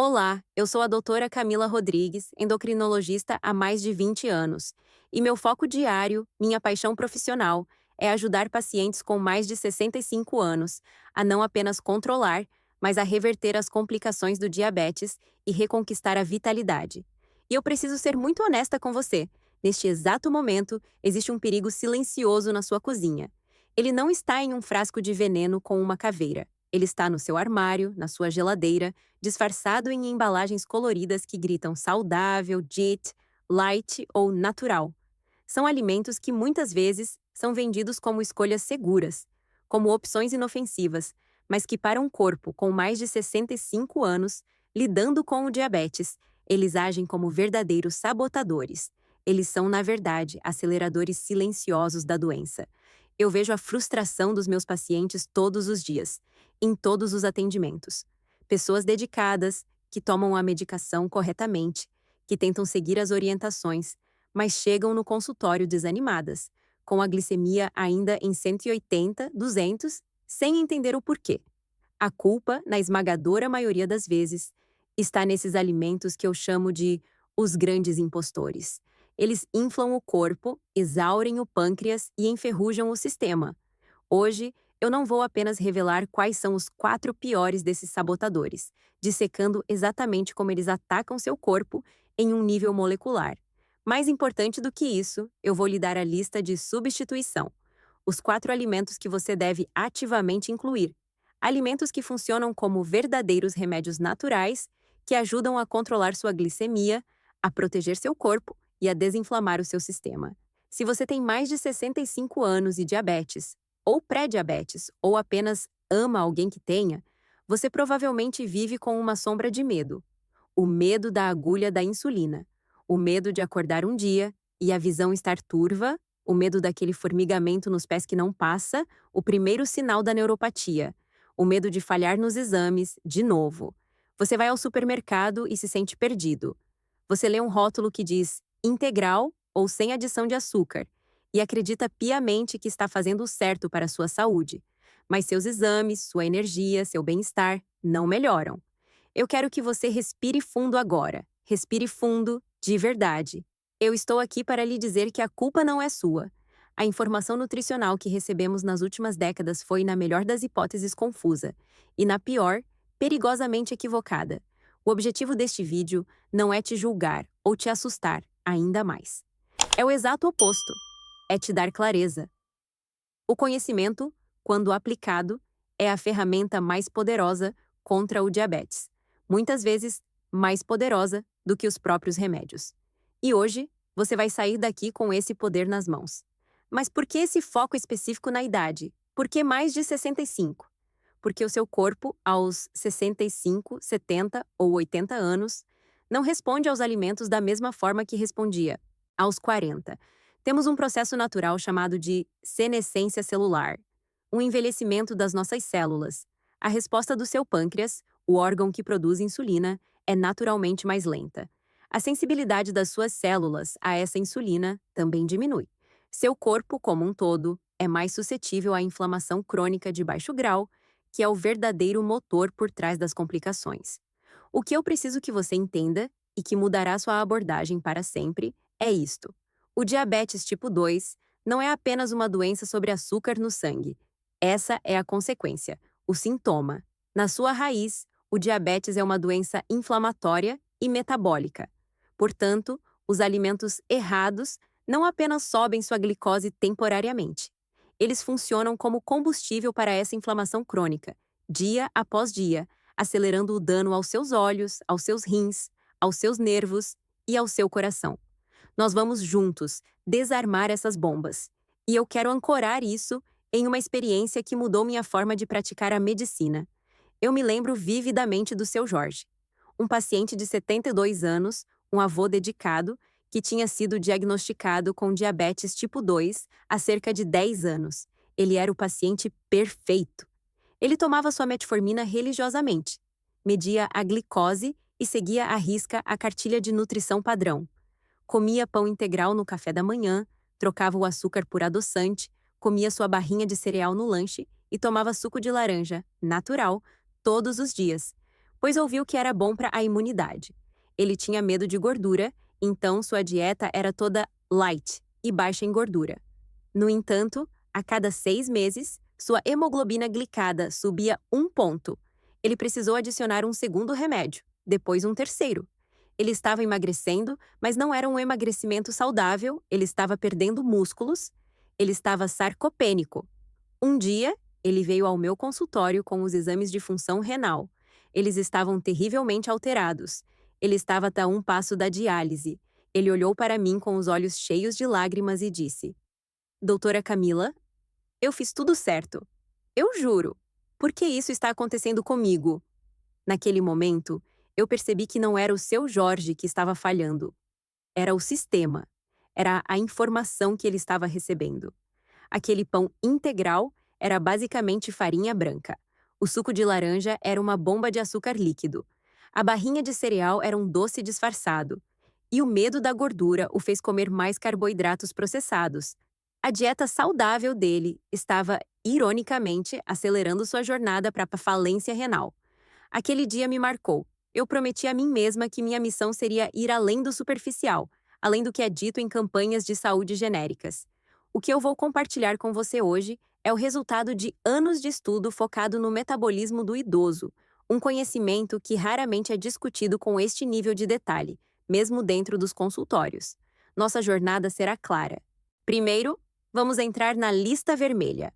Olá, eu sou a doutora Camila Rodrigues, endocrinologista há mais de 20 anos, e meu foco diário, minha paixão profissional, é ajudar pacientes com mais de 65 anos a não apenas controlar, mas a reverter as complicações do diabetes e reconquistar a vitalidade. E eu preciso ser muito honesta com você. Neste exato momento, existe um perigo silencioso na sua cozinha. Ele não está em um frasco de veneno com uma caveira. Ele está no seu armário, na sua geladeira, disfarçado em embalagens coloridas que gritam saudável, JIT, light ou natural. São alimentos que muitas vezes são vendidos como escolhas seguras, como opções inofensivas, mas que para um corpo com mais de 65 anos, lidando com o diabetes, eles agem como verdadeiros sabotadores. Eles são, na verdade, aceleradores silenciosos da doença. Eu vejo a frustração dos meus pacientes todos os dias, em todos os atendimentos. Pessoas dedicadas, que tomam a medicação corretamente, que tentam seguir as orientações, mas chegam no consultório desanimadas, com a glicemia ainda em 180, 200, sem entender o porquê. A culpa, na esmagadora maioria das vezes, está nesses alimentos que eu chamo de os grandes impostores. Eles inflam o corpo, exaurem o pâncreas e enferrujam o sistema. Hoje, eu não vou apenas revelar quais são os 4 piores desses sabotadores, dissecando exatamente como eles atacam seu corpo em um nível molecular. Mais importante do que isso, eu vou lhe dar a lista de substituição. Os 4 alimentos que você deve ativamente incluir. Alimentos que funcionam como verdadeiros remédios naturais que ajudam a controlar sua glicemia, a proteger seu corpo e a desinflamar o seu sistema. Se você tem mais de 65 anos e diabetes, ou pré-diabetes, ou apenas ama alguém que tenha, você provavelmente vive com uma sombra de medo. O medo da agulha da insulina, o medo de acordar um dia e a visão estar turva, o medo daquele formigamento nos pés que não passa, o primeiro sinal da neuropatia, o medo de falhar nos exames, de novo. Você vai ao supermercado e se sente perdido. Você lê um rótulo que diz integral ou sem adição de açúcar e acredita piamente que está fazendo o certo para a sua saúde, mas seus exames, sua energia, seu bem-estar não melhoram. Eu quero que você respire fundo agora. Respire fundo, de verdade. Eu estou aqui para lhe dizer que a culpa não é sua. A informação nutricional que recebemos nas últimas décadas foi, na melhor das hipóteses, confusa e, na pior, perigosamente equivocada. O objetivo deste vídeo não é te julgar ou te assustar ainda mais. É o exato oposto. É te dar clareza. O conhecimento, quando aplicado, é a ferramenta mais poderosa contra o diabetes. Muitas vezes, mais poderosa do que os próprios remédios. E hoje, você vai sair daqui com esse poder nas mãos. Mas por que esse foco específico na idade? Por que mais de 65? Porque o seu corpo, aos 65, 70 ou 80 anos, não responde aos alimentos da mesma forma que respondia aos 40. Temos um processo natural chamado de senescência celular, um envelhecimento das nossas células. A resposta do seu pâncreas, o órgão que produz insulina, é naturalmente mais lenta. A sensibilidade das suas células a essa insulina também diminui. Seu corpo, como um todo, é mais suscetível à inflamação crônica de baixo grau, que é o verdadeiro motor por trás das complicações. O que eu preciso que você entenda, e que mudará sua abordagem para sempre, é isto. O diabetes tipo 2 não é apenas uma doença sobre açúcar no sangue. Essa é a consequência, o sintoma. Na sua raiz, o diabetes é uma doença inflamatória e metabólica. Portanto, os alimentos errados não apenas sobem sua glicose temporariamente. Eles funcionam como combustível para essa inflamação crônica, dia após dia, acelerando o dano aos seus olhos, aos seus rins, aos seus nervos e ao seu coração. Nós vamos juntos desarmar essas bombas. E eu quero ancorar isso em uma experiência que mudou minha forma de praticar a medicina. Eu me lembro vividamente do seu Jorge, um paciente de 72 anos, um avô dedicado, que tinha sido diagnosticado com diabetes tipo 2 há cerca de 10 anos. Ele era o paciente perfeito. Ele tomava sua metformina religiosamente, media a glicose e seguia à risca a cartilha de nutrição padrão. Comia pão integral no café da manhã, trocava o açúcar por adoçante, comia sua barrinha de cereal no lanche e tomava suco de laranja, natural, todos os dias. pois ouviu que era bom para a imunidade. Ele tinha medo de gordura, então sua dieta era toda light e baixa em gordura. No entanto, a cada 6 meses, sua hemoglobina glicada subia 1 ponto. Ele precisou adicionar um segundo remédio, depois um terceiro. Ele estava emagrecendo, mas não era um emagrecimento saudável, ele estava perdendo músculos, ele estava sarcopênico. Um dia, ele veio ao meu consultório com os exames de função renal. Eles estavam terrivelmente alterados. Ele estava a um passo da diálise. Ele olhou para mim com os olhos cheios de lágrimas e disse: Doutora Camila, eu fiz tudo certo. Eu juro. Por que isso está acontecendo comigo? Naquele momento, eu percebi que não era o seu Jorge que estava falhando. Era o sistema. Era a informação que ele estava recebendo. Aquele pão integral era basicamente farinha branca. O suco de laranja era uma bomba de açúcar líquido. A barrinha de cereal era um doce disfarçado. E o medo da gordura o fez comer mais carboidratos processados. A dieta saudável dele estava, ironicamente, acelerando sua jornada para a falência renal. Aquele dia me marcou. Eu prometi a mim mesma que minha missão seria ir além do superficial, além do que é dito em campanhas de saúde genéricas. O que eu vou compartilhar com você hoje é o resultado de anos de estudo focado no metabolismo do idoso, um conhecimento que raramente é discutido com este nível de detalhe, mesmo dentro dos consultórios. Nossa jornada será clara. Primeiro, vamos entrar na lista vermelha.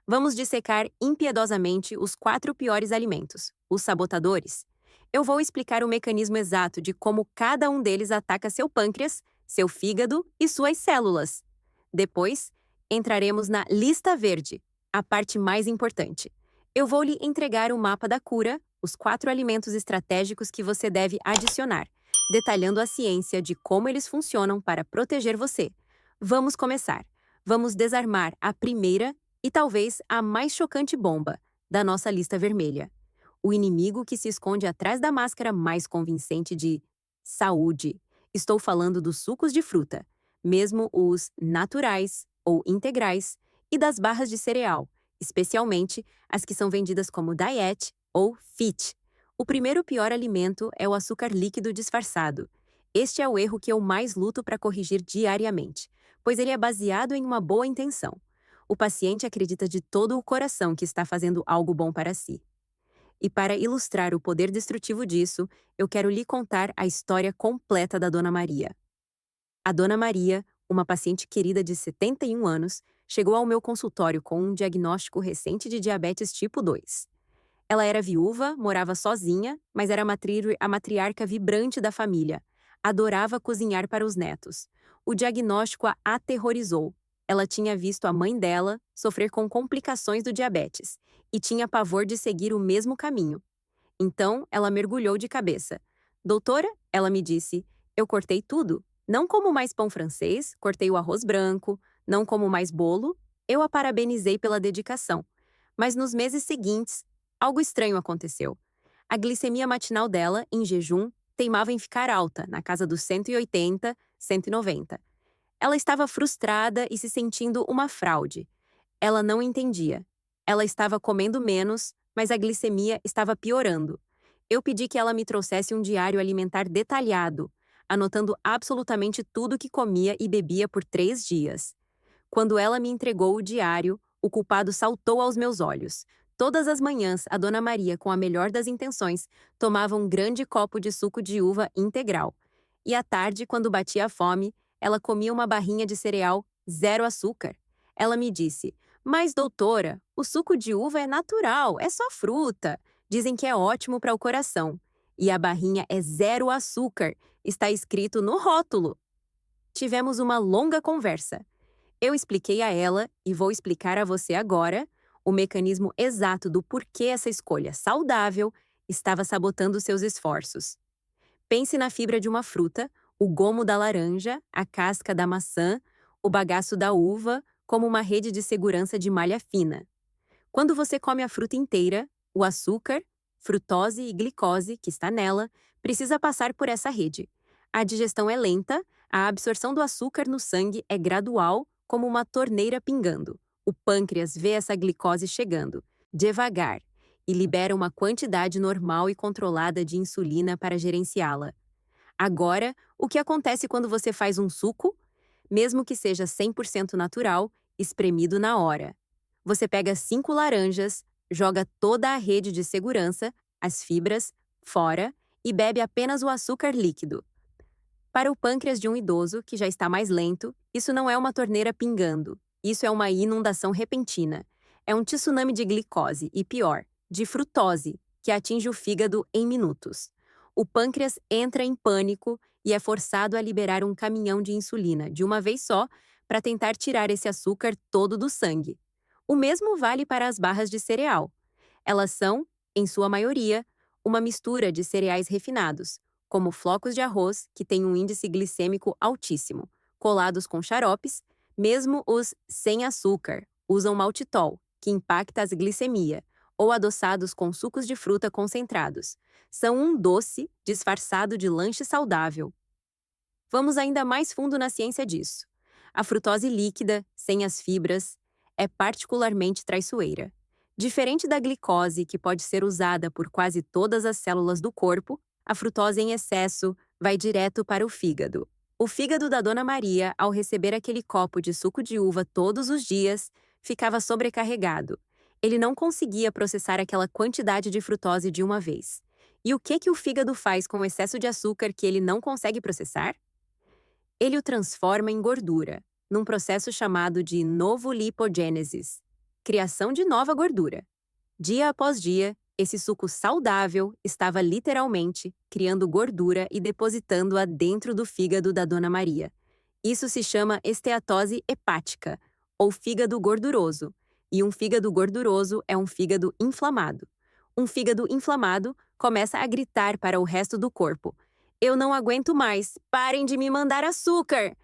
Vamos dissecar impiedosamente os 4 piores alimentos, os sabotadores. Eu vou explicar o mecanismo exato de como cada um deles ataca seu pâncreas, seu fígado e suas células. Depois, entraremos na lista verde, a parte mais importante. Eu vou lhe entregar o mapa da cura, os 4 alimentos estratégicos que você deve adicionar, detalhando a ciência de como eles funcionam para proteger você. Vamos começar. Vamos desarmar a primeira e talvez a mais chocante bomba da nossa lista vermelha. O inimigo que se esconde atrás da máscara mais convincente de saúde. Estou falando dos sucos de fruta, mesmo os naturais ou integrais, e das barras de cereal, especialmente as que são vendidas como diet ou fit. O primeiro pior alimento é o açúcar líquido disfarçado. Este é o erro que eu mais luto para corrigir diariamente, pois ele é baseado em uma boa intenção. O paciente acredita de todo o coração que está fazendo algo bom para si. E para ilustrar o poder destrutivo disso, eu quero lhe contar a história completa da Dona Maria. A Dona Maria, uma paciente querida de 71 anos, chegou ao meu consultório com um diagnóstico recente de diabetes tipo 2. Ela era viúva, morava sozinha, mas era a matriarca vibrante da família. Adorava cozinhar para os netos. O diagnóstico a aterrorizou. Ela tinha visto a mãe dela sofrer com complicações do diabetes e tinha pavor de seguir o mesmo caminho. Então, ela mergulhou de cabeça. Doutora, ela me disse, eu cortei tudo. Não como mais pão francês, cortei o arroz branco, não como mais bolo. Eu a parabenizei pela dedicação. Mas nos meses seguintes, algo estranho aconteceu. A glicemia matinal dela, em jejum, teimava em ficar alta, na casa dos 180, 190. Ela estava frustrada e se sentindo uma fraude. Ela não entendia. Ela estava comendo menos, mas a glicemia estava piorando. Eu pedi que ela me trouxesse um diário alimentar detalhado, anotando absolutamente tudo que comia e bebia por 3 dias. Quando ela me entregou o diário, o culpado saltou aos meus olhos. Todas as manhãs, a Dona Maria, com a melhor das intenções, tomava um grande copo de suco de uva integral. E à tarde, quando batia a fome, ela comia uma barrinha de cereal zero açúcar. Ela me disse, mas doutora, o suco de uva é natural, é só fruta. Dizem que é ótimo para o coração. E a barrinha é zero açúcar, está escrito no rótulo. Tivemos uma longa conversa. Eu expliquei a ela, e vou explicar a você agora, o mecanismo exato do porquê essa escolha saudável estava sabotando seus esforços. Pense na fibra de uma fruta, o gomo da laranja, a casca da maçã, o bagaço da uva, como uma rede de segurança de malha fina. Quando você come a fruta inteira, o açúcar, frutose e glicose, que está nela, precisa passar por essa rede. A digestão é lenta, a absorção do açúcar no sangue é gradual, como uma torneira pingando. O pâncreas vê essa glicose chegando, devagar, e libera uma quantidade normal e controlada de insulina para gerenciá-la. Agora, o que acontece quando você faz um suco? Mesmo que seja 100% natural, espremido na hora. Você pega 5 laranjas, joga toda a rede de segurança, as fibras, fora e bebe apenas o açúcar líquido. Para o pâncreas de um idoso, que já está mais lento, isso não é uma torneira pingando. Isso é uma inundação repentina. É um tsunami de glicose e, pior, de frutose, que atinge o fígado em minutos. O pâncreas entra em pânico e é forçado a liberar um caminhão de insulina de uma vez só para tentar tirar esse açúcar todo do sangue. O mesmo vale para as barras de cereal. Elas são, em sua maioria, uma mistura de cereais refinados, como flocos de arroz, que têm um índice glicêmico altíssimo, colados com xaropes, mesmo os sem açúcar usam maltitol, que impacta a glicemia, ou adoçados com sucos de fruta concentrados. São um doce disfarçado de lanche saudável. Vamos ainda mais fundo na ciência disso. A frutose líquida, sem as fibras, é particularmente traiçoeira. Diferente da glicose, que pode ser usada por quase todas as células do corpo, a frutose em excesso vai direto para o fígado. O fígado da Dona Maria, ao receber aquele copo de suco de uva todos os dias, ficava sobrecarregado. Ele não conseguia processar aquela quantidade de frutose de uma vez. E o que o fígado faz com o excesso de açúcar que ele não consegue processar? Ele o transforma em gordura, num processo chamado de novolipogênesis, criação de nova gordura. Dia após dia, esse suco saudável estava literalmente criando gordura e depositando-a dentro do fígado da Dona Maria. Isso se chama esteatose hepática, ou fígado gorduroso, e um fígado gorduroso é um fígado inflamado. Um fígado inflamado começa a gritar para o resto do corpo: "Eu não aguento mais, parem de me mandar açúcar!"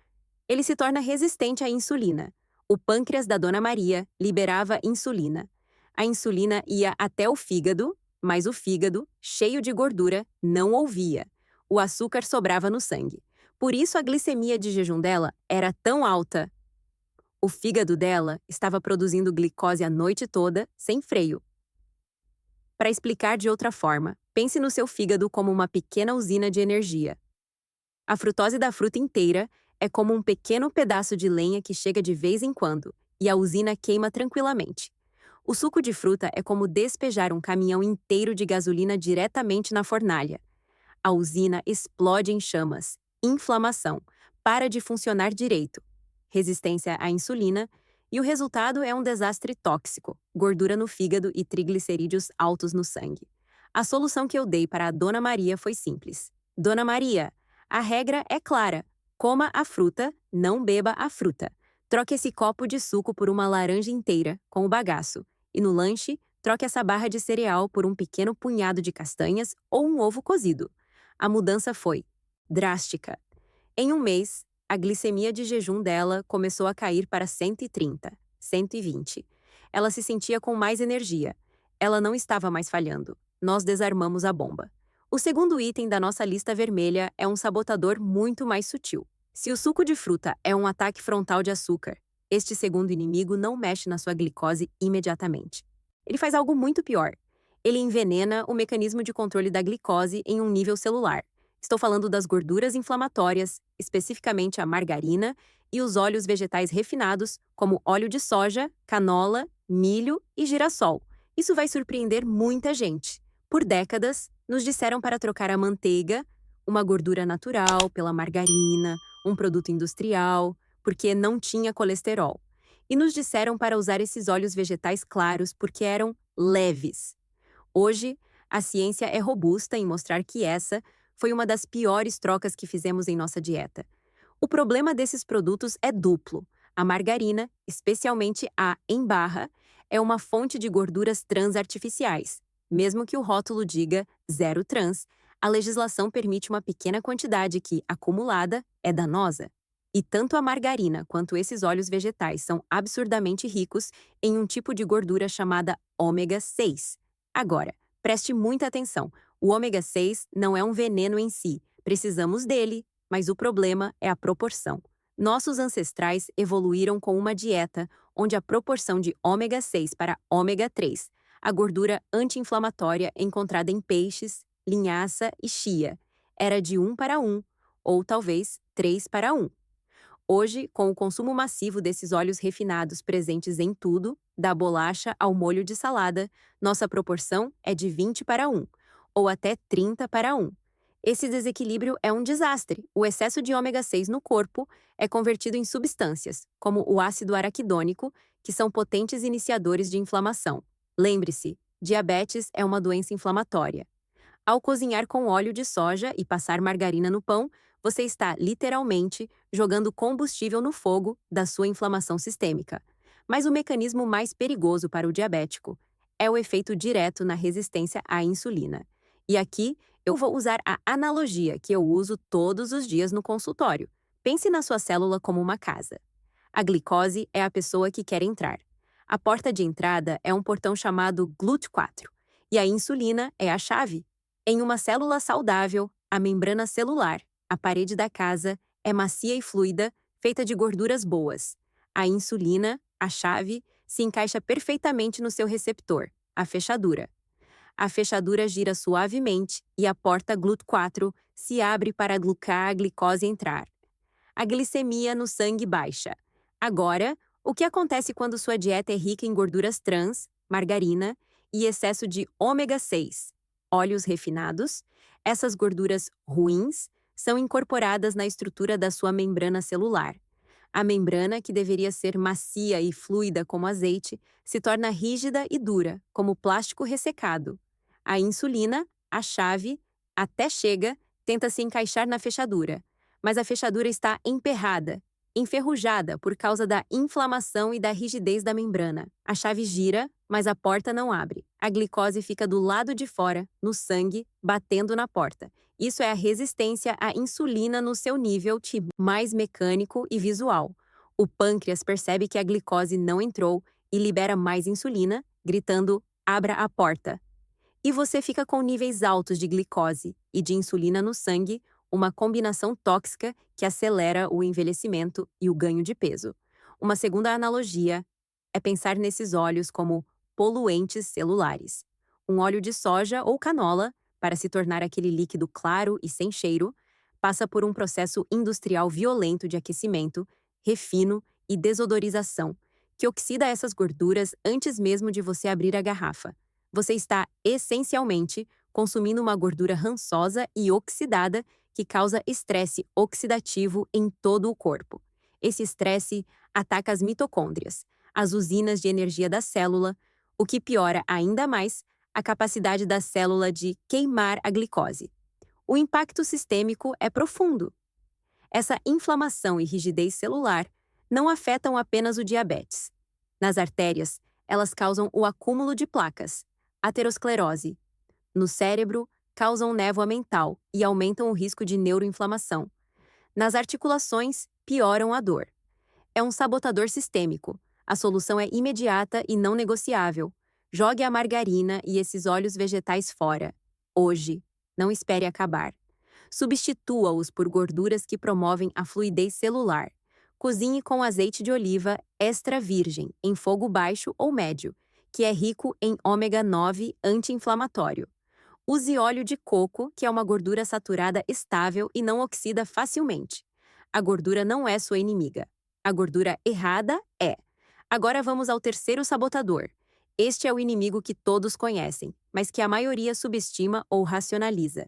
Ele se torna resistente à insulina. O pâncreas da Dona Maria liberava insulina. A insulina ia até o fígado, mas o fígado, cheio de gordura, não ouvia. O açúcar sobrava no sangue. Por isso a glicemia de jejum dela era tão alta. O fígado dela estava produzindo glicose a noite toda, sem freio. Para explicar de outra forma, pense no seu fígado como uma pequena usina de energia. A frutose da fruta inteira é como um pequeno pedaço de lenha que chega de vez em quando, e a usina queima tranquilamente. O suco de fruta é como despejar um caminhão inteiro de gasolina diretamente na fornalha. A usina explode em chamas, inflamação, para de funcionar direito, resistência à insulina, e o resultado é um desastre tóxico, gordura no fígado e triglicerídeos altos no sangue. A solução que eu dei para a Dona Maria foi simples. Dona Maria, a regra é clara: coma a fruta, não beba a fruta. Troque esse copo de suco por uma laranja inteira, com o bagaço. E no lanche, troque essa barra de cereal por um pequeno punhado de castanhas ou um ovo cozido. A mudança foi drástica. Em um mês, a glicemia de jejum dela começou a cair para 130, 120. Ela se sentia com mais energia. Ela não estava mais falhando. Nós desarmamos a bomba. O segundo item da nossa lista vermelha é um sabotador muito mais sutil. Se o suco de fruta é um ataque frontal de açúcar, este segundo inimigo não mexe na sua glicose imediatamente. Ele faz algo muito pior. Ele envenena o mecanismo de controle da glicose em um nível celular. Estou falando das gorduras inflamatórias, especificamente a margarina, e os óleos vegetais refinados, como óleo de soja, canola, milho e girassol. Isso vai surpreender muita gente. Por décadas, nos disseram para trocar a manteiga, uma gordura natural, pela margarina, um produto industrial, porque não tinha colesterol. E nos disseram para usar esses óleos vegetais claros porque eram leves. Hoje, a ciência é robusta em mostrar que essa foi uma das piores trocas que fizemos em nossa dieta. O problema desses produtos é duplo. A margarina, especialmente a em barra, é uma fonte de gorduras trans artificiais. Mesmo que o rótulo diga zero trans, a legislação permite uma pequena quantidade que, acumulada, é danosa. E tanto a margarina quanto esses óleos vegetais são absurdamente ricos em um tipo de gordura chamada ômega 6. Agora, preste muita atenção. O ômega 6 não é um veneno em si. Precisamos dele, mas o problema é a proporção. Nossos ancestrais evoluíram com uma dieta onde a proporção de ômega 6 para ômega 3, A gordura anti-inflamatória encontrada em peixes, linhaça e chia era de 1:1, ou talvez 3:1. Hoje, com o consumo massivo desses óleos refinados presentes em tudo, da bolacha ao molho de salada, nossa proporção é de 20:1, ou até 30:1. Esse desequilíbrio é um desastre. O excesso de ômega 6 no corpo é convertido em substâncias, como o ácido araquidônico, que são potentes iniciadores de inflamação. Lembre-se, diabetes é uma doença inflamatória. Ao cozinhar com óleo de soja e passar margarina no pão, você está literalmente jogando combustível no fogo da sua inflamação sistêmica. Mas o mecanismo mais perigoso para o diabético é o efeito direto na resistência à insulina. E aqui eu vou usar a analogia que eu uso todos os dias no consultório. Pense na sua célula como uma casa. A glicose é a pessoa que quer entrar. A porta de entrada é um portão chamado GLUT4, e a insulina é a chave. Em uma célula saudável, a membrana celular, a parede da casa, é macia e fluida, feita de gorduras boas. A insulina, a chave, se encaixa perfeitamente no seu receptor, a fechadura. A fechadura gira suavemente e a porta GLUT4 se abre para glucar a glicose entrar. A glicemia no sangue baixa. Agora, o que acontece quando sua dieta é rica em gorduras trans, margarina e excesso de ômega 6, óleos refinados? Essas gorduras ruins são incorporadas na estrutura da sua membrana celular. A membrana, que deveria ser macia e fluida como azeite, se torna rígida e dura, como plástico ressecado. A insulina, a chave, até chega, tenta se encaixar na fechadura, mas a fechadura está emperrada, enferrujada por causa da inflamação e da rigidez da membrana. A chave gira, mas a porta não abre. A glicose fica do lado de fora, no sangue, batendo na porta. Isso é a resistência à insulina no seu nível tipo mais mecânico e visual. O pâncreas percebe que a glicose não entrou e libera mais insulina, gritando: "Abra a porta". E você fica com níveis altos de glicose e de insulina no sangue, uma combinação tóxica que acelera o envelhecimento e o ganho de peso. Uma segunda analogia é pensar nesses óleos como poluentes celulares. Um óleo de soja ou canola, para se tornar aquele líquido claro e sem cheiro, passa por um processo industrial violento de aquecimento, refino e desodorização, que oxida essas gorduras antes mesmo de você abrir a garrafa. Você está, essencialmente, consumindo uma gordura rançosa e oxidada que causa estresse oxidativo em todo o corpo. Esse estresse ataca as mitocôndrias, as usinas de energia da célula, o que piora ainda mais a capacidade da célula de queimar a glicose. O impacto sistêmico é profundo. Essa inflamação e rigidez celular não afetam apenas o diabetes. Nas artérias, elas causam o acúmulo de placas, aterosclerose. No cérebro, causam névoa mental e aumentam o risco de neuroinflamação. Nas articulações, pioram a dor. É um sabotador sistêmico. A solução é imediata e não negociável. Jogue a margarina e esses óleos vegetais fora. Hoje. Não espere acabar. Substitua-os por gorduras que promovem a fluidez celular. Cozinhe com azeite de oliva extra virgem, em fogo baixo ou médio, que é rico em ômega 9 anti-inflamatório. Use óleo de coco, que é uma gordura saturada estável e não oxida facilmente. A gordura não é sua inimiga. A gordura errada é. Agora vamos ao terceiro sabotador. Este é o inimigo que todos conhecem, mas que a maioria subestima ou racionaliza.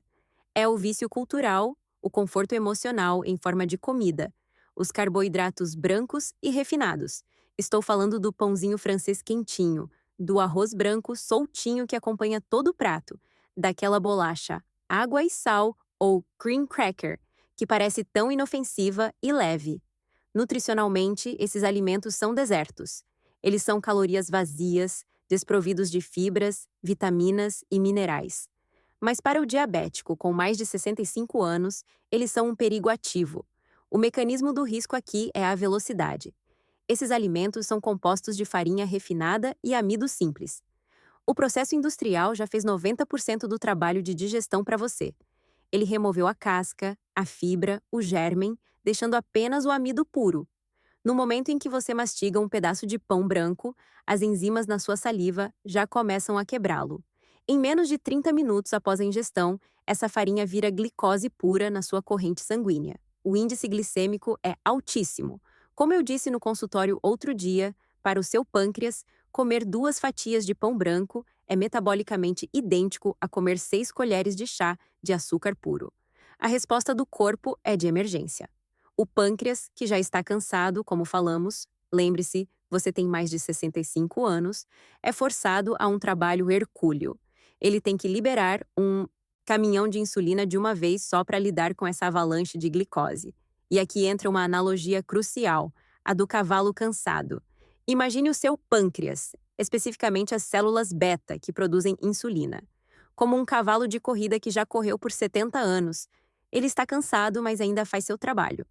É o vício cultural, o conforto emocional em forma de comida, os carboidratos brancos e refinados. Estou falando do pãozinho francês quentinho, do arroz branco soltinho que acompanha todo o prato, daquela bolacha água e sal ou cream cracker, que parece tão inofensiva e leve. Nutricionalmente, esses alimentos são desertos. Eles são calorias vazias, desprovidos de fibras, vitaminas e minerais. Mas para o diabético com mais de 65 anos, eles são um perigo ativo. O mecanismo do risco aqui é a velocidade. Esses alimentos são compostos de farinha refinada e amido simples. O processo industrial já fez 90% do trabalho de digestão para você. Ele removeu a casca, a fibra, o germen, deixando apenas o amido puro. No momento em que você mastiga um pedaço de pão branco, as enzimas na sua saliva já começam a quebrá-lo. Em menos de 30 minutos após a ingestão, essa farinha vira glicose pura na sua corrente sanguínea. O índice glicêmico é altíssimo. Como eu disse no consultório outro dia, para o seu pâncreas, comer 2 fatias de pão branco é metabolicamente idêntico a comer 6 colheres de chá de açúcar puro. A resposta do corpo é de emergência. O pâncreas, que já está cansado, como falamos, lembre-se, você tem mais de 65 anos, é forçado a um trabalho hercúleo. Ele tem que liberar um caminhão de insulina de uma vez só para lidar com essa avalanche de glicose. E aqui entra uma analogia crucial, a do cavalo cansado. Imagine o seu pâncreas, especificamente as células beta que produzem insulina, como um cavalo de corrida que já correu por 70 anos. Ele está cansado, mas ainda faz seu trabalho.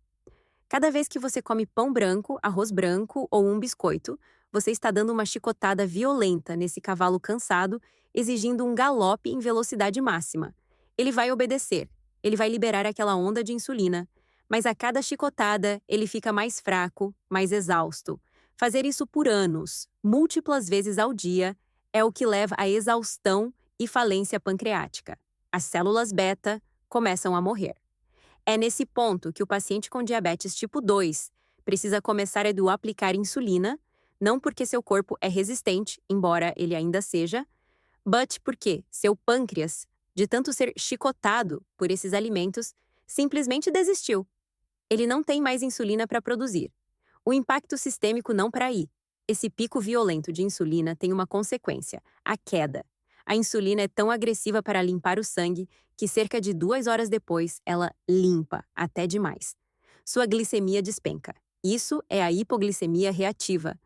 Cada vez que você come pão branco, arroz branco ou um biscoito, você está dando uma chicotada violenta nesse cavalo cansado, exigindo um galope em velocidade máxima. Ele vai obedecer, ele vai liberar aquela onda de insulina, mas a cada chicotada ele fica mais fraco, mais exausto. Fazer isso por anos, múltiplas vezes ao dia, é o que leva à exaustão e falência pancreática. As células beta começam a morrer. É nesse ponto que o paciente com diabetes tipo 2 precisa começar a aplicar insulina, não porque seu corpo é resistente, embora ele ainda seja, but porque seu pâncreas, de tanto ser chicotado por esses alimentos, simplesmente desistiu. Ele não tem mais insulina para produzir. O impacto sistêmico não para aí. Esse pico violento de insulina tem uma consequência, a queda. A insulina é tão agressiva para limpar o sangue que cerca de 2 horas depois ela limpa até demais. Sua glicemia despenca. Isso é a hipoglicemia reativa.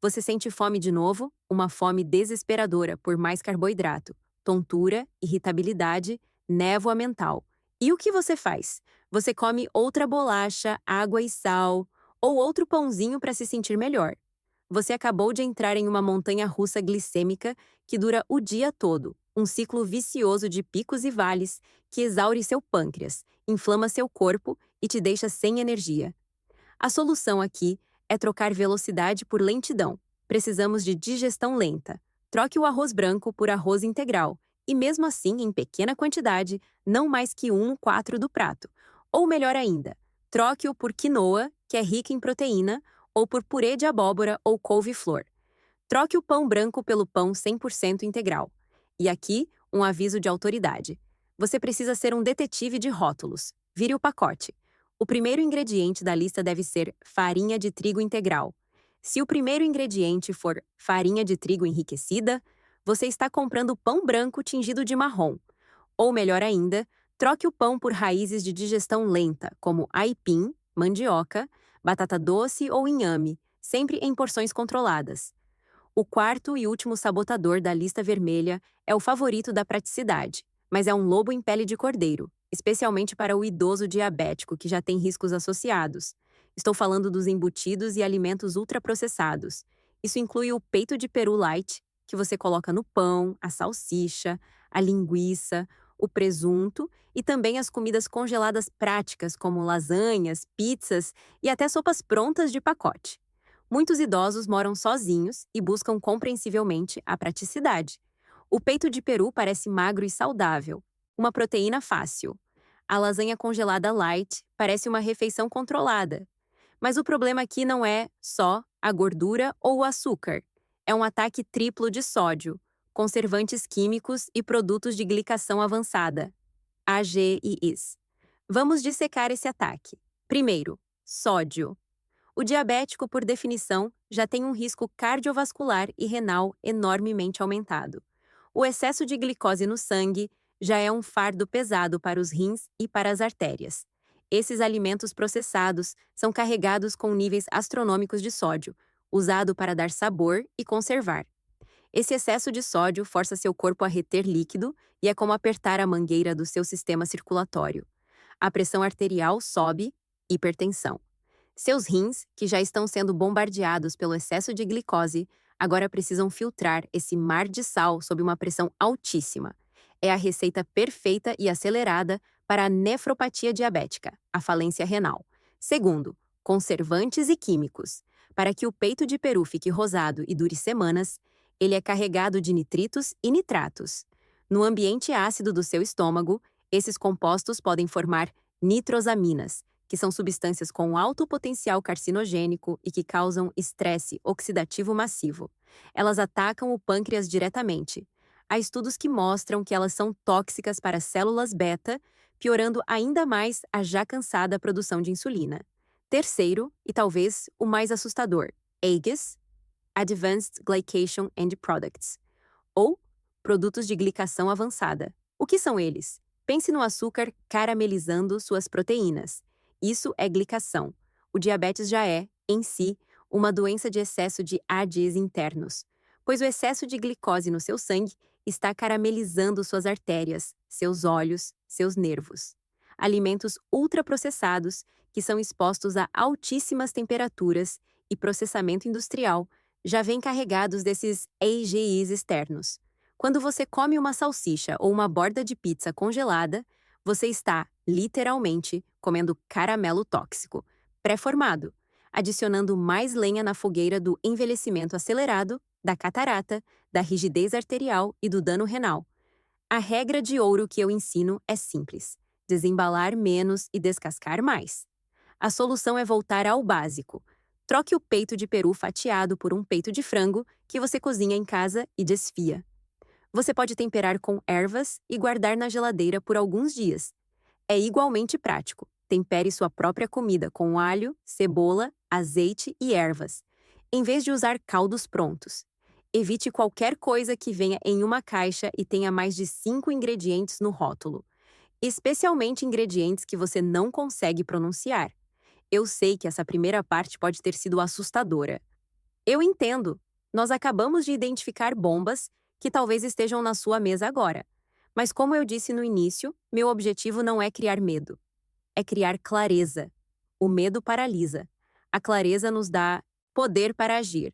Você sente fome de novo, uma fome desesperadora por mais carboidrato, tontura, irritabilidade, névoa mental. E o que você faz? Você come outra bolacha, água e sal, ou outro pãozinho para se sentir melhor. Você acabou de entrar em uma montanha-russa glicêmica que dura o dia todo, um ciclo vicioso de picos e vales que exaure seu pâncreas, inflama seu corpo e te deixa sem energia. A solução aqui é trocar velocidade por lentidão. Precisamos de digestão lenta. Troque o arroz branco por arroz integral, e mesmo assim, em pequena quantidade, não mais que 1/4 do prato. Ou melhor ainda, troque-o por quinoa, que é rica em proteína, ou por purê de abóbora ou couve-flor. Troque o pão branco pelo pão 100% integral. E aqui, um aviso de autoridade. Você precisa ser um detetive de rótulos. Vire o pacote. O primeiro ingrediente da lista deve ser farinha de trigo integral. Se o primeiro ingrediente for farinha de trigo enriquecida, você está comprando pão branco tingido de marrom. Ou melhor ainda, troque o pão por raízes de digestão lenta, como aipim, mandioca, batata doce ou inhame, sempre em porções controladas. O quarto e último sabotador da lista vermelha é o favorito da praticidade, mas é um lobo em pele de cordeiro, especialmente para o idoso diabético que já tem riscos associados. Estou falando dos embutidos e alimentos ultraprocessados. Isso inclui o peito de peru light, que você coloca no pão, a salsicha, a linguiça, o presunto e também as comidas congeladas práticas, como lasanhas, pizzas e até sopas prontas de pacote. Muitos idosos moram sozinhos e buscam compreensivelmente a praticidade. O peito de peru parece magro e saudável, uma proteína fácil. A lasanha congelada light parece uma refeição controlada. Mas o problema aqui não é só a gordura ou o açúcar. É um ataque triplo de sódio, conservantes químicos e produtos de glicação avançada, AGIs. Vamos dissecar esse ataque. Primeiro, sódio. O diabético, por definição, já tem um risco cardiovascular e renal enormemente aumentado. O excesso de glicose no sangue já é um fardo pesado para os rins e para as artérias. Esses alimentos processados são carregados com níveis astronômicos de sódio, usado para dar sabor e conservar. Esse excesso de sódio força seu corpo a reter líquido e é como apertar a mangueira do seu sistema circulatório. A pressão arterial sobe, hipertensão. Seus rins, que já estão sendo bombardeados pelo excesso de glicose, agora precisam filtrar esse mar de sal sob uma pressão altíssima. É a receita perfeita e acelerada para a nefropatia diabética, a falência renal. Segundo, conservantes e químicos. Para que o peito de peru fique rosado e dure semanas, ele é carregado de nitritos e nitratos. No ambiente ácido do seu estômago, esses compostos podem formar nitrosaminas, que são substâncias com alto potencial carcinogênico e que causam estresse oxidativo massivo. Elas atacam o pâncreas diretamente. Há estudos que mostram que elas são tóxicas para as células beta, piorando ainda mais a já cansada produção de insulina. Terceiro, e talvez o mais assustador, AGEs, Advanced Glycation End Products, ou produtos de glicação avançada. O que são eles? Pense no açúcar caramelizando suas proteínas. Isso é glicação. O diabetes já é, em si, uma doença de excesso de AGEs internos, pois o excesso de glicose no seu sangue está caramelizando suas artérias, seus olhos, seus nervos. Alimentos ultraprocessados, que são expostos a altíssimas temperaturas e processamento industrial, já vêm carregados desses AGEs externos. Quando você come uma salsicha ou uma borda de pizza congelada, você está, literalmente, comendo caramelo tóxico, pré-formado, adicionando mais lenha na fogueira do envelhecimento acelerado, da catarata, da rigidez arterial e do dano renal. A regra de ouro que eu ensino é simples: desembalar menos e descascar mais. A solução é voltar ao básico. Troque o peito de peru fatiado por um peito de frango que você cozinha em casa e desfia. Você pode temperar com ervas e guardar na geladeira por alguns dias. É igualmente prático. Tempere sua própria comida com alho, cebola, azeite e ervas, em vez de usar caldos prontos. Evite qualquer coisa que venha em uma caixa e tenha mais de 5 ingredientes no rótulo, especialmente ingredientes que você não consegue pronunciar. Eu sei que essa primeira parte pode ter sido assustadora. Eu entendo. Nós acabamos de identificar bombas que talvez estejam na sua mesa agora. Mas como eu disse no início, meu objetivo não é criar medo. É criar clareza. O medo paralisa. A clareza nos dá poder para agir.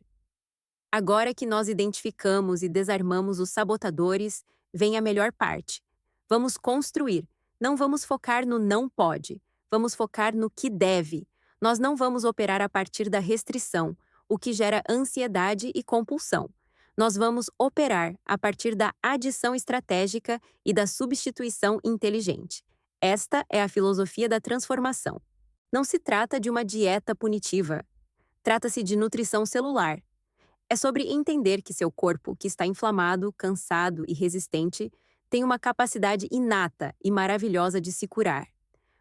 Agora que nós identificamos e desarmamos os sabotadores, vem a melhor parte. Vamos construir. Não vamos focar no não pode. Vamos focar no que deve. Nós não vamos operar a partir da restrição, o que gera ansiedade e compulsão. Nós vamos operar a partir da adição estratégica e da substituição inteligente. Esta é a filosofia da transformação. Não se trata de uma dieta punitiva. Trata-se de nutrição celular. É sobre entender que seu corpo, que está inflamado, cansado e resistente, tem uma capacidade inata e maravilhosa de se curar.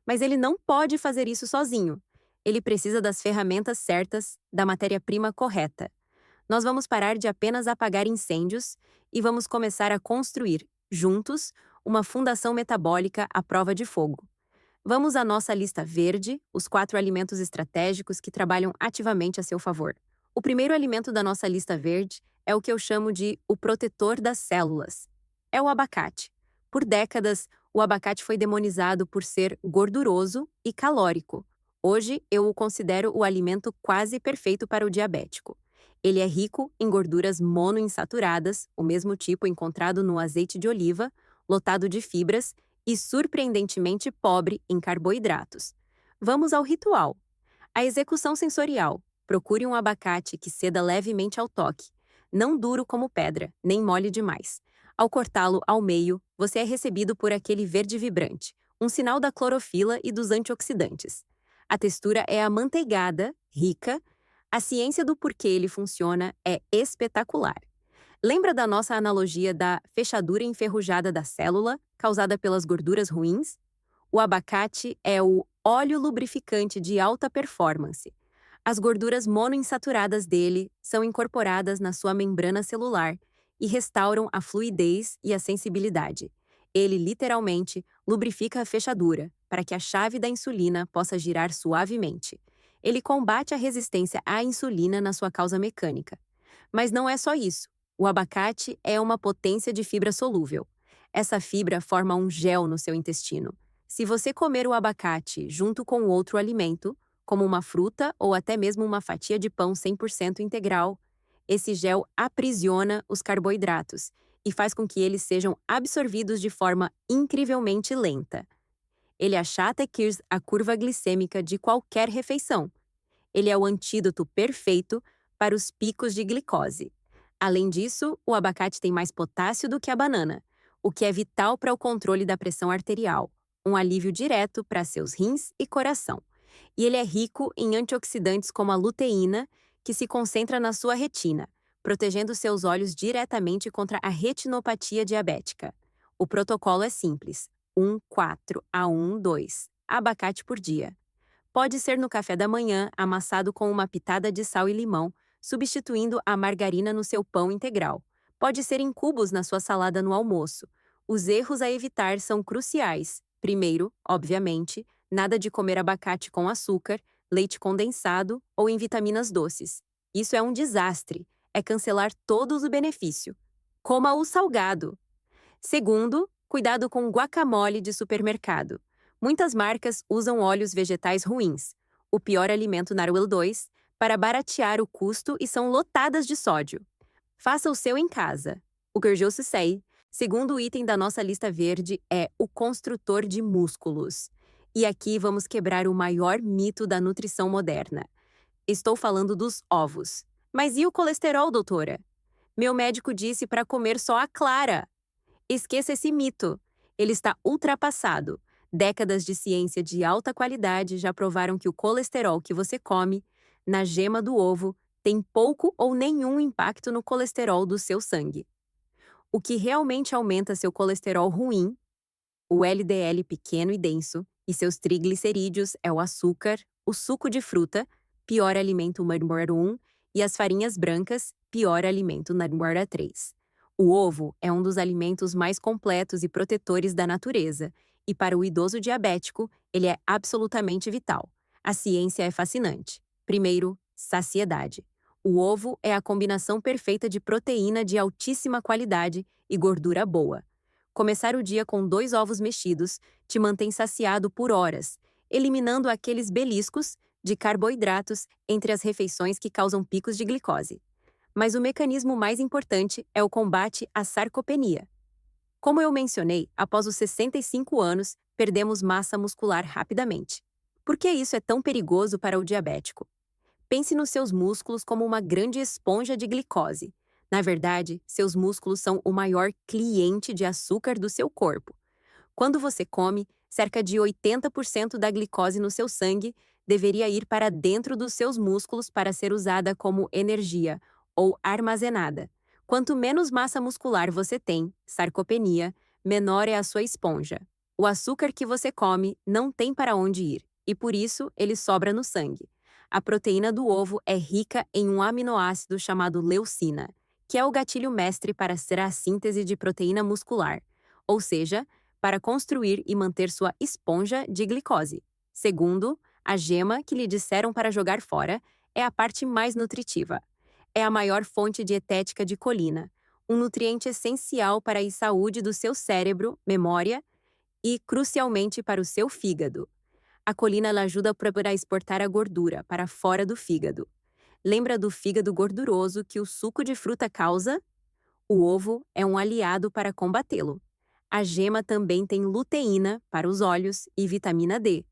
Mas ele não pode fazer isso sozinho. Ele precisa das ferramentas certas, da matéria-prima correta. Nós vamos parar de apenas apagar incêndios e vamos começar a construir, juntos, uma fundação metabólica à prova de fogo. Vamos à nossa lista verde, os 4 alimentos estratégicos que trabalham ativamente a seu favor. O primeiro alimento da nossa lista verde é o que eu chamo de o protetor das células. É o abacate. Por décadas, o abacate foi demonizado por ser gorduroso e calórico. Hoje, eu o considero o alimento quase perfeito para o diabético. Ele é rico em gorduras monoinsaturadas, o mesmo tipo encontrado no azeite de oliva, lotado de fibras e surpreendentemente pobre em carboidratos. Vamos ao ritual. A execução sensorial. Procure um abacate que ceda levemente ao toque, não duro como pedra, nem mole demais. Ao cortá-lo ao meio, você é recebido por aquele verde vibrante, um sinal da clorofila e dos antioxidantes. A textura é amanteigada, rica. A ciência do porquê ele funciona é espetacular. Lembra da nossa analogia da fechadura enferrujada da célula, causada pelas gorduras ruins? O abacate é o óleo lubrificante de alta performance. As gorduras monoinsaturadas dele são incorporadas na sua membrana celular e restauram a fluidez e a sensibilidade. Ele, literalmente, lubrifica a fechadura, para que a chave da insulina possa girar suavemente. Ele combate a resistência à insulina na sua causa mecânica. Mas não é só isso. O abacate é uma potência de fibra solúvel. Essa fibra forma um gel no seu intestino. Se você comer o abacate junto com outro alimento, como uma fruta ou até mesmo uma fatia de pão 100% integral, esse gel aprisiona os carboidratos e faz com que eles sejam absorvidos de forma incrivelmente lenta. Ele achata a curva glicêmica de qualquer refeição. Ele é o antídoto perfeito para os picos de glicose. Além disso, o abacate tem mais potássio do que a banana, o que é vital para o controle da pressão arterial, um alívio direto para seus rins e coração. E ele é rico em antioxidantes como a luteína, que se concentra na sua retina, protegendo seus olhos diretamente contra a retinopatia diabética. O protocolo é simples: 1-4 a 1-2 abacate por dia. Pode ser no café da manhã, amassado com uma pitada de sal e limão, substituindo a margarina no seu pão integral. Pode ser em cubos na sua salada no almoço. Os erros a evitar são cruciais. Primeiro, obviamente, nada de comer abacate com açúcar, leite condensado ou em vitaminas doces. Isso é um desastre. É cancelar todos o benefício. Coma o salgado. Segundo, cuidado com guacamole de supermercado. Muitas marcas usam óleos vegetais ruins, o pior alimento Narwhal 2, para baratear o custo e são lotadas de sódio. Faça o seu em casa. O Gergeau-Sucey, segundo item da nossa lista verde, é o construtor de músculos. E aqui vamos quebrar o maior mito da nutrição moderna. Estou falando dos ovos. Mas e o colesterol, doutora? Meu médico disse para comer só a clara. Esqueça esse mito. Ele está ultrapassado. Décadas de ciência de alta qualidade já provaram que o colesterol que você come na gema do ovo tem pouco ou nenhum impacto no colesterol do seu sangue. O que realmente aumenta seu colesterol ruim, o LDL pequeno e denso, e seus triglicerídeos é o açúcar, o suco de fruta, pior alimento número 1, e as farinhas brancas, pior alimento número 3. O ovo é um dos alimentos mais completos e protetores da natureza, e para o idoso diabético, ele é absolutamente vital. A ciência é fascinante. Primeiro, saciedade. O ovo é a combinação perfeita de proteína de altíssima qualidade e gordura boa. Começar o dia com 2 ovos mexidos te mantém saciado por horas, eliminando aqueles beliscos de carboidratos entre as refeições que causam picos de glicose. Mas o mecanismo mais importante é o combate à sarcopenia. Como eu mencionei, após os 65 anos, perdemos massa muscular rapidamente. Por que isso é tão perigoso para o diabético? Pense nos seus músculos como uma grande esponja de glicose. Na verdade, seus músculos são o maior cliente de açúcar do seu corpo. Quando você come, cerca de 80% da glicose no seu sangue deveria ir para dentro dos seus músculos para ser usada como energia ou armazenada. Quanto menos massa muscular você tem, sarcopenia, menor é a sua esponja. O açúcar que você come não tem para onde ir, e por isso ele sobra no sangue. A proteína do ovo é rica em um aminoácido chamado leucina, que é o gatilho mestre para ser a síntese de proteína muscular, ou seja, para construir e manter sua esponja de glicose. Segundo, a gema que lhe disseram para jogar fora é a parte mais nutritiva. É a maior fonte dietética de colina, um nutriente essencial para a saúde do seu cérebro, memória e, crucialmente, para o seu fígado. A colina ela ajuda a exportar a gordura para fora do fígado. Lembra do fígado gorduroso que o suco de fruta causa? O ovo é um aliado para combatê-lo. A gema também tem luteína para os olhos e vitamina D.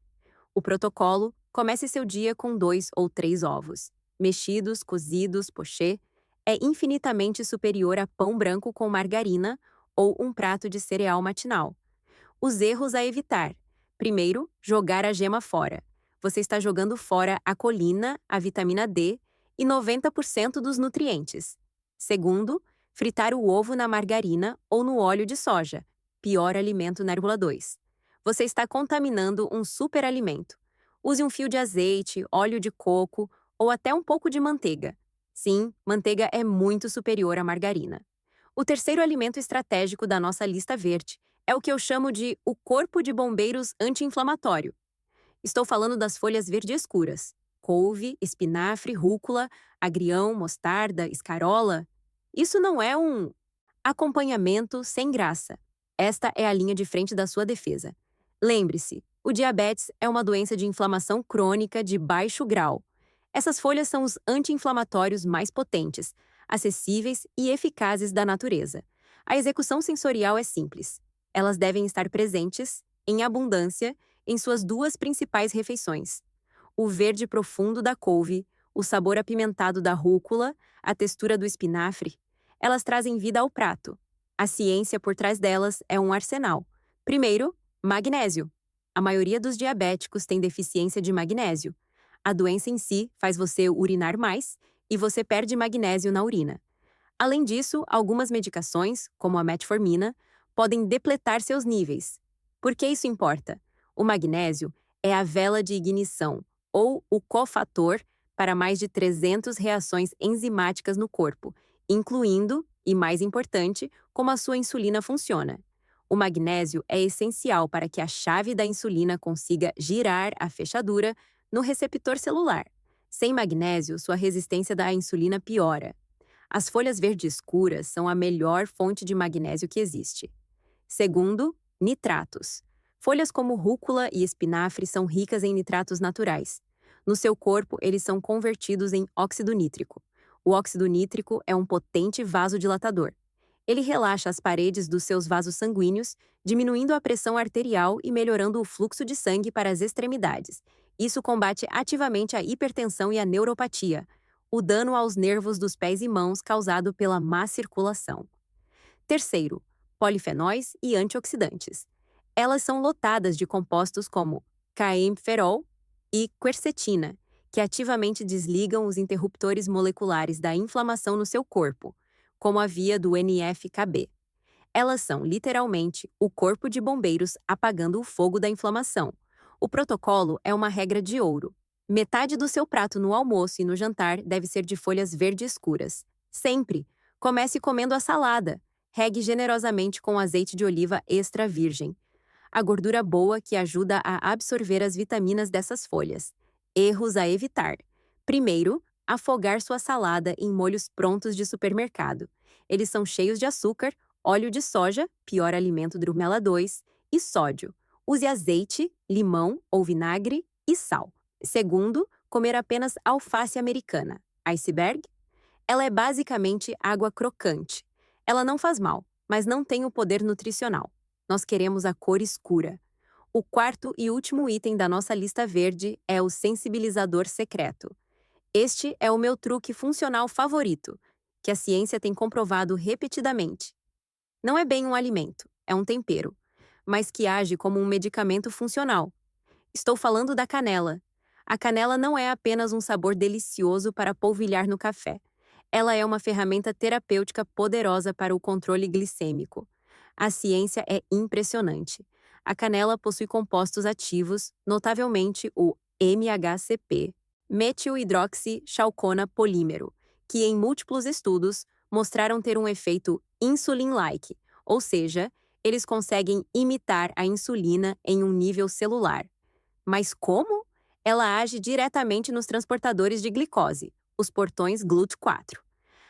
O protocolo: comece seu dia com 2 ou 3 ovos. Mexidos, cozidos, pochê, é infinitamente superior a pão branco com margarina ou um prato de cereal matinal. Os erros a evitar. Primeiro, jogar a gema fora. Você está jogando fora a colina, a vitamina D e 90% dos nutrientes. Segundo, fritar o ovo na margarina ou no óleo de soja, pior alimento número 2. Você está contaminando um superalimento. Use um fio de azeite, óleo de coco ou até um pouco de manteiga. Sim, manteiga é muito superior à margarina. O terceiro alimento estratégico da nossa lista verde é o que eu chamo de o corpo de bombeiros anti-inflamatório. Estou falando das folhas verde escuras: couve, espinafre, rúcula, agrião, mostarda, escarola. Isso não é um acompanhamento sem graça. Esta é a linha de frente da sua defesa. Lembre-se, o diabetes é uma doença de inflamação crônica de baixo grau. Essas folhas são os anti-inflamatórios mais potentes, acessíveis e eficazes da natureza. A execução sensorial é simples. Elas devem estar presentes, em abundância, em suas 2 principais refeições. O verde profundo da couve, o sabor apimentado da rúcula, a textura do espinafre, elas trazem vida ao prato. A ciência por trás delas é um arsenal. Primeiro, magnésio. A maioria dos diabéticos tem deficiência de magnésio. A doença em si faz você urinar mais e você perde magnésio na urina. Além disso, algumas medicações, como a metformina, podem depletar seus níveis. Por que isso importa? O magnésio é a vela de ignição, ou o cofator, para mais de 300 reações enzimáticas no corpo, incluindo, e mais importante, como a sua insulina funciona. O magnésio é essencial para que a chave da insulina consiga girar a fechadura no receptor celular. Sem magnésio, sua resistência à insulina piora. As folhas verdes escuras são a melhor fonte de magnésio que existe. Segundo, nitratos. Folhas como rúcula e espinafre são ricas em nitratos naturais. No seu corpo, eles são convertidos em óxido nítrico. O óxido nítrico é um potente vasodilatador. Ele relaxa as paredes dos seus vasos sanguíneos, diminuindo a pressão arterial e melhorando o fluxo de sangue para as extremidades. Isso combate ativamente a hipertensão e a neuropatia, o dano aos nervos dos pés e mãos causado pela má circulação. Terceiro, polifenóis e antioxidantes. Elas são lotadas de compostos como caemferol e quercetina, que ativamente desligam os interruptores moleculares da inflamação no seu corpo, como a via do NF-κB. Elas são, literalmente, o corpo de bombeiros apagando o fogo da inflamação. O protocolo é uma regra de ouro. Metade do seu prato no almoço e no jantar deve ser de folhas verdes escuras. Sempre! Comece comendo a salada. Regue generosamente com azeite de oliva extra virgem. A gordura boa que ajuda a absorver as vitaminas dessas folhas. Erros a evitar. Primeiro, afogar sua salada em molhos prontos de supermercado. Eles são cheios de açúcar, óleo de soja, pior alimento do Drumela 2, e sódio. Use azeite, limão ou vinagre e sal. Segundo, comer apenas alface americana. Iceberg? Ela é basicamente água crocante. Ela não faz mal, mas não tem o poder nutricional. Nós queremos a cor escura. O quarto e último item da nossa lista verde é o sensibilizador secreto. Este é o meu truque funcional favorito, que a ciência tem comprovado repetidamente. Não é bem um alimento, é um tempero, mas que age como um medicamento funcional. Estou falando da canela. A canela não é apenas um sabor delicioso para polvilhar no café. Ela é uma ferramenta terapêutica poderosa para o controle glicêmico. A ciência é impressionante. A canela possui compostos ativos, notavelmente o MHCP, metilhidroxichalcona polímero, que em múltiplos estudos mostraram ter um efeito insulin-like, ou seja, eles conseguem imitar a insulina em um nível celular. Mas como? Ela age diretamente nos transportadores de glicose, os portões GLUT4.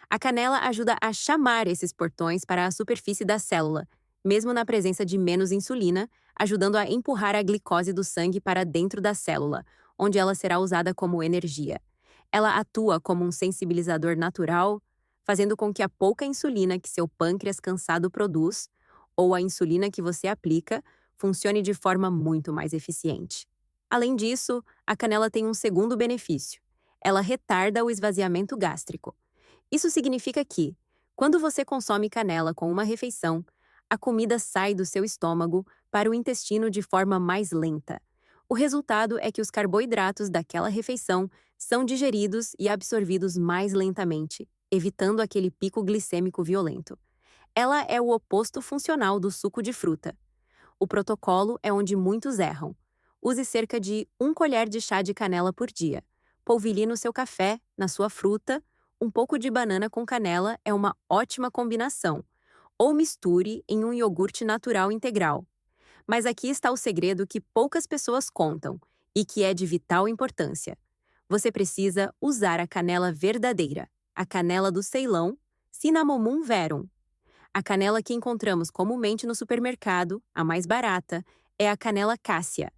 A canela ajuda a chamar esses portões para a superfície da célula, mesmo na presença de menos insulina, ajudando a empurrar a glicose do sangue para dentro da célula, onde ela será usada como energia. Ela atua como um sensibilizador natural, fazendo com que a pouca insulina que seu pâncreas cansado produz, ou a insulina que você aplica, funcione de forma muito mais eficiente. Além disso, a canela tem um segundo benefício. Ela retarda o esvaziamento gástrico. Isso significa que, quando você consome canela com uma refeição, a comida sai do seu estômago para o intestino de forma mais lenta. O resultado é que os carboidratos daquela refeição são digeridos e absorvidos mais lentamente, evitando aquele pico glicêmico violento. Ela é o oposto funcional do suco de fruta. O protocolo é onde muitos erram. Use cerca de 1 colher de chá de canela por dia. Polvilhe no seu café, na sua fruta. Um pouco de banana com canela é uma ótima combinação. Ou misture em um iogurte natural integral. Mas aqui está o segredo que poucas pessoas contam e que é de vital importância. Você precisa usar a canela verdadeira, a canela do Ceilão, Cinnamomum verum. A canela que encontramos comumente no supermercado, a mais barata, é a canela cássia.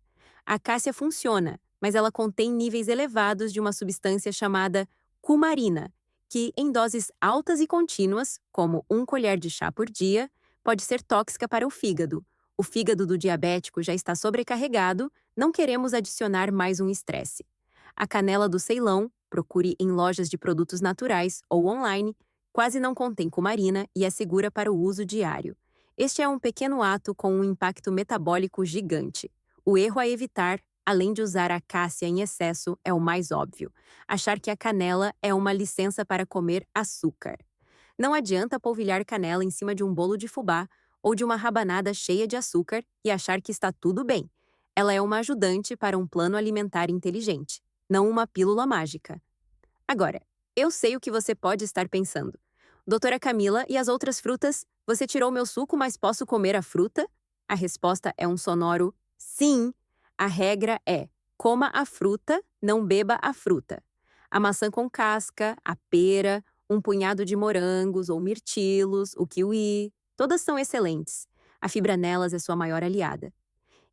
A cássia funciona, mas ela contém níveis elevados de uma substância chamada cumarina, que, em doses altas e contínuas, como 1 colher de chá por dia, pode ser tóxica para o fígado. O fígado do diabético já está sobrecarregado, não queremos adicionar mais um estresse. A canela do Ceilão, procure em lojas de produtos naturais ou online, quase não contém cumarina e é segura para o uso diário. Este é um pequeno ato com um impacto metabólico gigante. O erro a evitar, além de usar a cássia em excesso, é o mais óbvio: achar que a canela é uma licença para comer açúcar. Não adianta polvilhar canela em cima de um bolo de fubá ou de uma rabanada cheia de açúcar e achar que está tudo bem. Ela é uma ajudante para um plano alimentar inteligente, não uma pílula mágica. Agora, eu sei o que você pode estar pensando. Doutora Camila, e as outras frutas? Você tirou meu suco, mas posso comer a fruta? A resposta é um sonoro sim. A regra é: coma a fruta, não beba a fruta. A maçã com casca, a pera, um punhado de morangos ou mirtilos, o kiwi, todas são excelentes. A fibra nelas é sua maior aliada.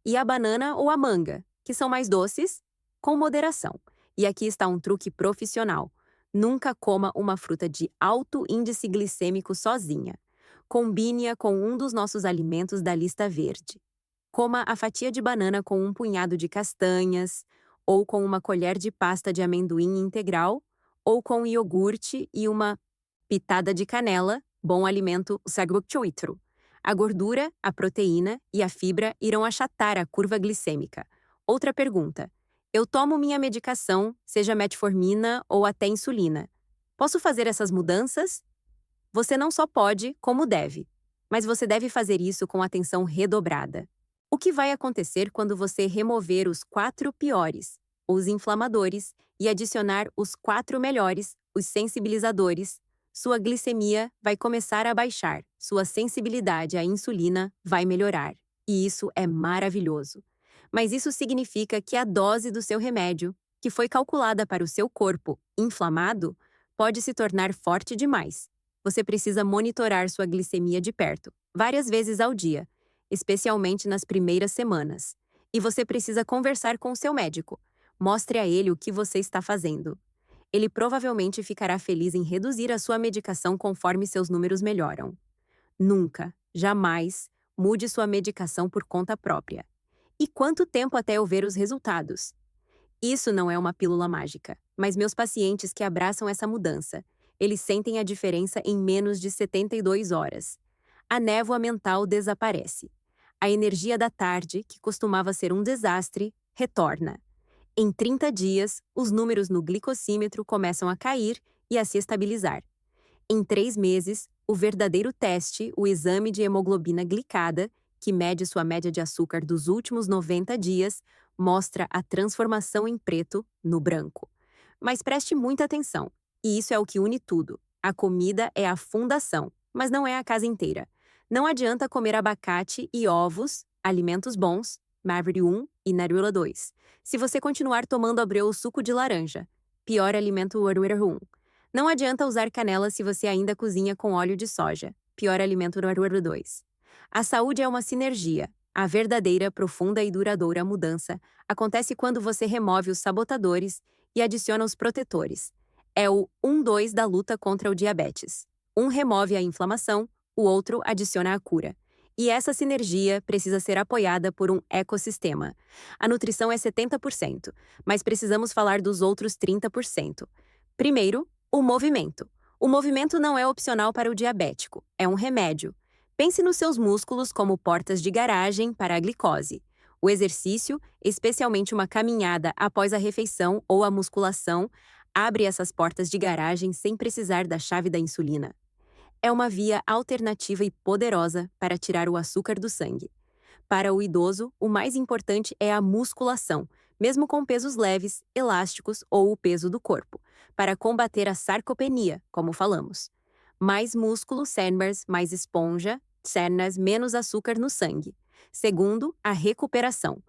E a banana ou a manga, que são mais doces, com moderação. E aqui está um truque profissional: nunca coma uma fruta de alto índice glicêmico sozinha. Combine-a com um dos nossos alimentos da lista verde. Coma a fatia de banana com um punhado de castanhas, ou com uma colher de pasta de amendoim integral, ou com iogurte e uma pitada de canela, bom alimento sagukchoitru. A gordura, a proteína e a fibra irão achatar a curva glicêmica. Outra pergunta: eu tomo minha medicação, seja metformina ou até insulina. Posso fazer essas mudanças? Você não só pode, como deve. Mas você deve fazer isso com atenção redobrada. O que vai acontecer quando você remover os 4 piores, os inflamadores, e adicionar os 4 melhores, os sensibilizadores? Sua glicemia vai começar a baixar, sua sensibilidade à insulina vai melhorar. E isso é maravilhoso. Mas isso significa que a dose do seu remédio, que foi calculada para o seu corpo inflamado, pode se tornar forte demais. Você precisa monitorar sua glicemia de perto, várias vezes ao dia, especialmente nas primeiras semanas. E você precisa conversar com o seu médico. Mostre a ele o que você está fazendo. Ele provavelmente ficará feliz em reduzir a sua medicação conforme seus números melhoram. Nunca, jamais, mude sua medicação por conta própria. E quanto tempo até eu ver os resultados? Isso não é uma pílula mágica, mas meus pacientes que abraçam essa mudança, eles sentem a diferença em menos de 72 horas. A névoa mental desaparece. A energia da tarde, que costumava ser um desastre, retorna. Em 30 dias, os números no glicosímetro começam a cair e a se estabilizar. Em 3 meses, o verdadeiro teste, o exame de hemoglobina glicada, que mede sua média de açúcar dos últimos 90 dias, mostra a transformação em preto no branco. Mas preste muita atenção, e isso é o que une tudo. A comida é a fundação, mas não é a casa inteira. Não adianta comer abacate e ovos, alimentos bons, Maverick 1 e Narula 2, se você continuar tomando abreu ou suco de laranja, pior alimento Warrior 1. Não adianta usar canela se você ainda cozinha com óleo de soja, pior alimento Warrior 2. A saúde é uma sinergia. A verdadeira, profunda e duradoura mudança acontece quando você remove os sabotadores e adiciona os protetores. É o 1-2 da luta contra o diabetes. Um remove a inflamação, o outro adiciona a cura. E essa sinergia precisa ser apoiada por um ecossistema. A nutrição é 70%, mas precisamos falar dos outros 30%. Primeiro, o movimento. O movimento não é opcional para o diabético, é um remédio. Pense nos seus músculos como portas de garagem para a glicose. O exercício, especialmente uma caminhada após a refeição ou a musculação, abre essas portas de garagem sem precisar da chave da insulina. É uma via alternativa e poderosa para tirar o açúcar do sangue. Para o idoso, o mais importante é a musculação, mesmo com pesos leves, elásticos ou o peso do corpo, para combater a sarcopenia, como falamos. Mais músculo, cérebros, mais esponja, células, menos açúcar no sangue. Segundo, a recuperação.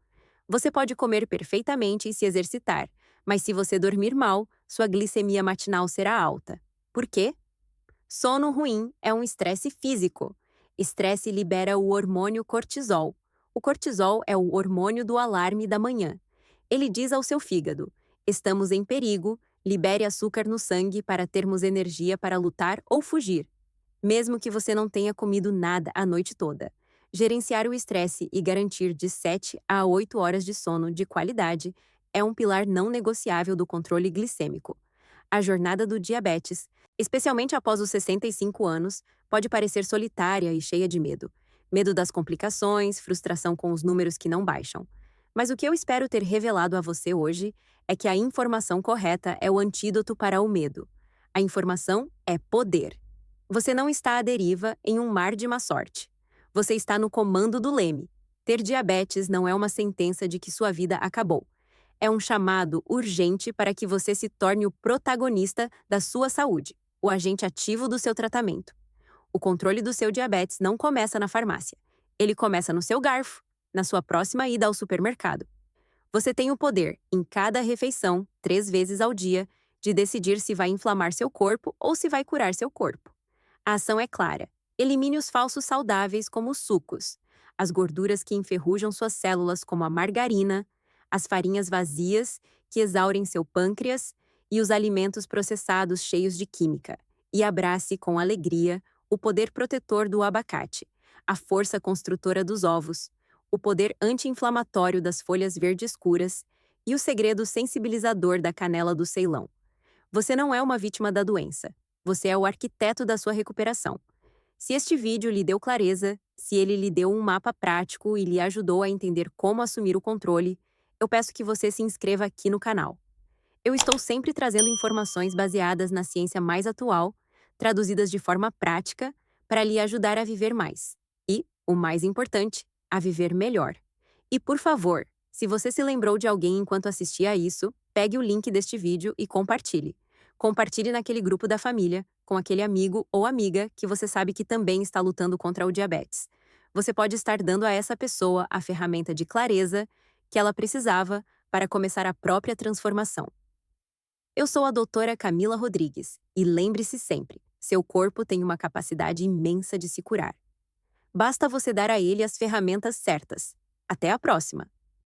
Você pode comer perfeitamente e se exercitar, mas se você dormir mal, sua glicemia matinal será alta. Por quê? Sono ruim é um estresse físico. Estresse libera o hormônio cortisol. O cortisol é o hormônio do alarme da manhã. Ele diz ao seu fígado: estamos em perigo, libere açúcar no sangue para termos energia para lutar ou fugir. Mesmo que você não tenha comido nada a noite toda. Gerenciar o estresse e garantir de 7 a 8 horas de sono de qualidade é um pilar não negociável do controle glicêmico. A jornada do diabetes, especialmente após os 65 anos, pode parecer solitária e cheia de medo. Medo das complicações, frustração com os números que não baixam. Mas o que eu espero ter revelado a você hoje é que a informação correta é o antídoto para o medo. A informação é poder. Você não está à deriva em um mar de má sorte. Você está no comando do leme. Ter diabetes não é uma sentença de que sua vida acabou. É um chamado urgente para que você se torne o protagonista da sua saúde, o agente ativo do seu tratamento. O controle do seu diabetes não começa na farmácia. Ele começa no seu garfo, na sua próxima ida ao supermercado. Você tem o poder, em cada refeição, 3 vezes ao dia, de decidir se vai inflamar seu corpo ou se vai curar seu corpo. A ação é clara. Elimine os falsos saudáveis, como os sucos, as gorduras que enferrujam suas células, como a margarina, as farinhas vazias, que exaurem seu pâncreas, e os alimentos processados cheios de química. E abrace com alegria o poder protetor do abacate, a força construtora dos ovos, o poder anti-inflamatório das folhas verdes escuras e o segredo sensibilizador da canela do Ceilão. Você não é uma vítima da doença. Você é o arquiteto da sua recuperação. Se este vídeo lhe deu clareza, se ele lhe deu um mapa prático e lhe ajudou a entender como assumir o controle, eu peço que você se inscreva aqui no canal. Eu estou sempre trazendo informações baseadas na ciência mais atual, traduzidas de forma prática, para lhe ajudar a viver mais. E, o mais importante, a viver melhor. E por favor, se você se lembrou de alguém enquanto assistia a isso, pegue o link deste vídeo e compartilhe. Compartilhe naquele grupo da família, com aquele amigo ou amiga que você sabe que também está lutando contra o diabetes. Você pode estar dando a essa pessoa a ferramenta de clareza que ela precisava para começar a própria transformação. Eu sou a doutora Camila Rodrigues e lembre-se sempre, seu corpo tem uma capacidade imensa de se curar. Basta você dar a ele as ferramentas certas. Até a próxima!